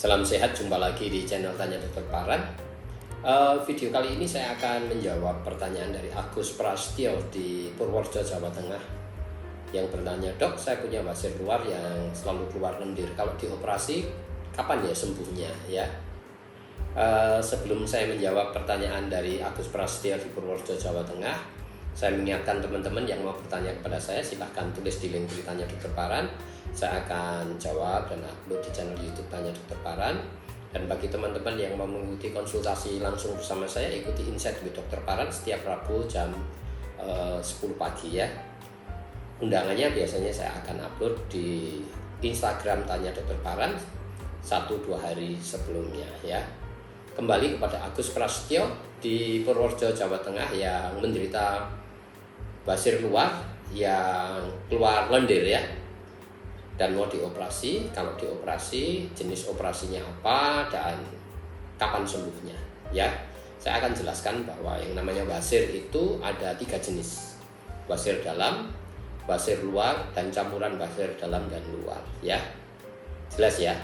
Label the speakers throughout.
Speaker 1: Salam sehat, jumpa lagi di channel Tanya Dokter Paran. Video kali ini saya akan menjawab pertanyaan dari Agus Prastio di Purworejo, Jawa Tengah, yang bertanya, "Dok, saya punya basir luar yang selalu keluar lendir. Kalau dioperasi, kapan ya sembuhnya?" Ya. Sebelum saya menjawab pertanyaan dari Agus Prastio di Purworejo, Jawa Tengah, saya mengingatkan teman-teman yang mau bertanya kepada saya, silahkan tulis di link Tanya Dokter Paran. Saya akan jawab dan upload di channel YouTube Tanya Dokter Paran. Dan bagi teman-teman yang mau mengikuti konsultasi langsung bersama saya, ikuti Insight with Dokter Paran setiap Rabu jam 10 pagi ya. Undangannya biasanya saya akan upload di Instagram Tanya Dokter Paran 1-2 hari sebelumnya ya. Kembali kepada Agus Prastio di Purworejo, Jawa Tengah, yang menderita basir luar yang keluar lendir ya, dan mau dioperasi. Kalau dioperasi, jenis operasinya apa dan kapan sembuhnya ya. Saya akan jelaskan bahwa yang namanya basir itu ada 3 jenis: basir dalam, basir luar, dan campuran basir dalam dan luar ya. Jelas ya?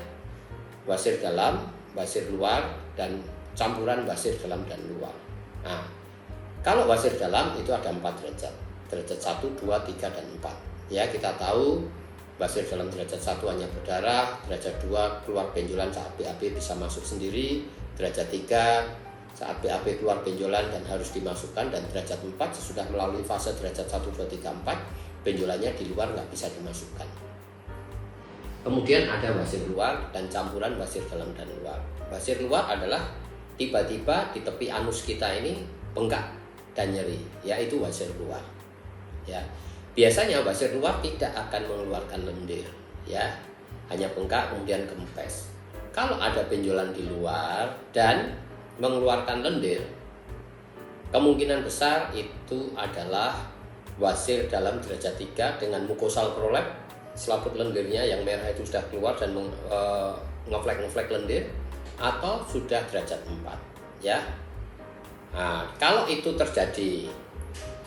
Speaker 1: Basir dalam, basir luar, dan campuran basir dalam dan luar. Nah, kalau basir dalam itu ada 4 derajat. Derajat 1, 2, 3, dan 4 ya. Kita tahu basir dalam derajat 1 hanya berdarah, derajat 2 keluar benjolan saat BAB bisa masuk sendiri, derajat 3 saat BAB keluar benjolan dan harus dimasukkan, dan derajat 4 sesudah melalui fase derajat 1, 2, 3, 4 benjolannya di luar nggak bisa dimasukkan. Kemudian ada basir luar dan campuran basir dalam dan luar. Basir luar adalah tiba-tiba di tepi anus kita ini bengkak dan nyeri, yaitu basir luar ya. Biasanya basir luar tidak akan mengeluarkan lendir ya, hanya bengkak kemudian kempes. Kalau ada benjolan di luar dan mengeluarkan lendir, kemungkinan besar itu adalah basir dalam derajat 3 dengan mukosal prolap, selaput lendirnya yang merah itu sudah keluar dan ngeflek lendir, atau sudah derajat 4 ya. Nah, kalau itu terjadi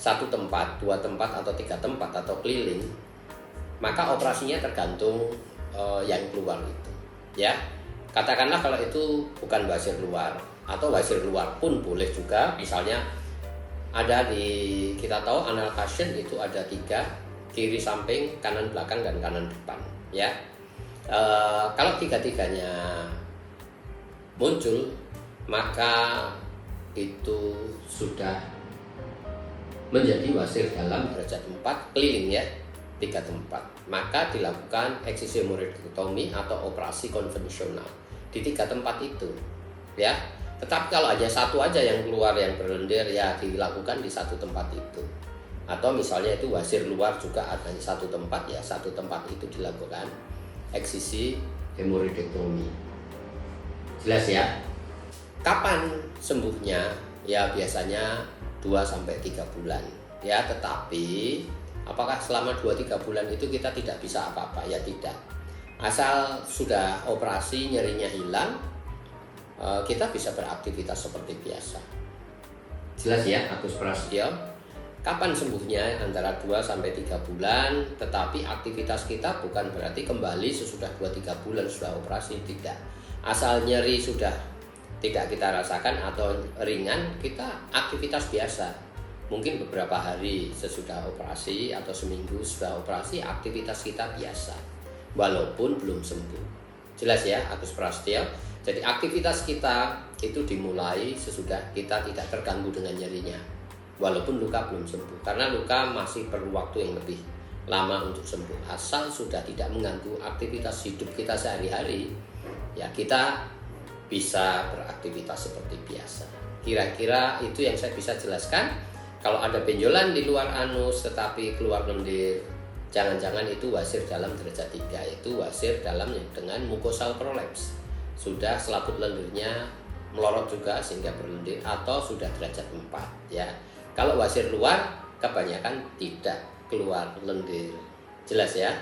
Speaker 1: 1 tempat, 2 tempat, atau 3 tempat, atau keliling, maka operasinya tergantung yang keluar itu ya. Katakanlah kalau itu bukan basir luar, atau basir luar pun boleh juga. Misalnya ada kita tahu anal pasien itu ada 3, kiri samping, kanan belakang, dan kanan depan ya. Kalau 3-tiganya muncul, maka itu sudah menjadi basir dalam derajat 4 keliling ya, 3 tempat. Maka dilakukan eksisi hemoroidektomi atau operasi konvensional di 3 tempat itu ya. Tetapi kalau hanya 1 aja yang keluar yang berlendir, ya dilakukan di 1 tempat itu. Atau misalnya itu basir luar juga hanya 1 tempat, ya 1 tempat itu dilakukan eksisi hemoroidektomi. Jelas ya? Kapan sembuhnya? Ya biasanya 2-3 bulan ya. Tetapi apakah selama 2-3 bulan itu kita tidak bisa apa-apa? Ya tidak. Asal sudah operasi, nyerinya hilang, kita bisa beraktivitas seperti biasa. Jelas ya, Agus Prastio? Kapan sembuhnya? Antara 2-3 bulan. Tetapi aktivitas kita bukan berarti kembali sesudah 2-3 bulan sudah operasi, tidak. Asal nyeri sudah tidak kita rasakan atau ringan, kita aktivitas biasa. Mungkin beberapa hari sesudah operasi atau seminggu sudah operasi, aktivitas kita biasa walaupun belum sembuh. Jelas ya, Agus Prastio? Jadi aktivitas kita itu dimulai sesudah kita tidak terganggu dengan nyerinya, walaupun luka belum sembuh, karena luka masih perlu waktu yang lebih lama untuk sembuh. Asal sudah tidak mengganggu aktivitas hidup kita sehari-hari, ya kita bisa beraktivitas seperti biasa. Kira-kira itu yang saya bisa jelaskan. Kalau ada benjolan di luar anus tetapi keluar lendir, jangan-jangan itu basir dalam derajat 3, yaitu basir dalam dengan mukosal prolaps. Sudah selaput lendirnya melorot juga sehingga berlendir, atau sudah derajat 4 ya. Kalau basir luar kebanyakan tidak keluar lendir. Jelas ya?